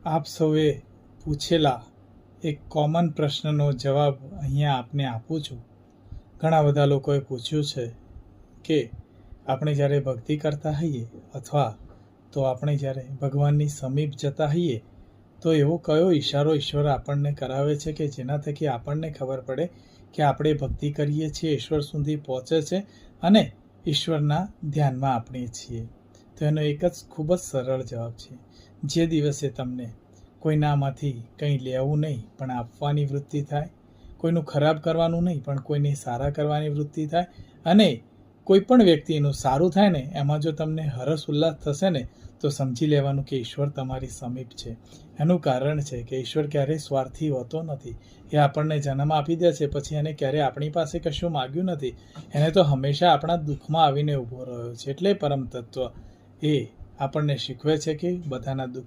આપ સૌએ પૂછેલા એક કોમન પ્રશ્નનો જવાબ અહીંયા આપને આપું છું. ઘણા બધા લોકોએ પૂછ્યું છે કે આપણે જ્યારે ભક્તિ કરતા હોઈએ અથવા તો આપણે જ્યારે ભગવાનની સમીપ જતા હોઈએ તો એવો કયો ઈશારો ઈશ્વર આપણને કરાવે છે કે જેના થકી આપણને ખબર પડે કે આપણે ભક્તિ કરીએ છીએ, ઈશ્વર સુધી પહોંચે છે અને ઈશ્વરના ધ્યાનમાં આપણે છીએ. તો એનો એક જ ખૂબ જ સરળ જવાબ છે. જે દિવસે તમને કોઈનામાંથી કંઈ લેવું નહીં પણ આપવાની વૃત્તિ થાય, કોઈનું ખરાબ કરવાનું નહીં પણ કોઈને સારા કરવાની વૃત્તિ થાય અને કોઈ પણ વ્યક્તિનું સારું થાય ને એમાં જો તમને હરસ ઉલ્લાસ થશે ને તો સમજી લેવાનું કે ઈશ્વર તમારી સમીપ છે. એનું કારણ છે કે ઈશ્વર ક્યારેય સ્વાર્થી હોતો નથી. એ આપણને જન્મ આપી દે છે, પછી એને ક્યારેય આપણી પાસે કશું માગ્યું નથી. એને તો હંમેશા આપણા દુઃખમાં આવીને ઊભો રહ્યો છે. એટલે પરમ તત્વ એ આપણને શીખવે છે કે બધાના દુઃખ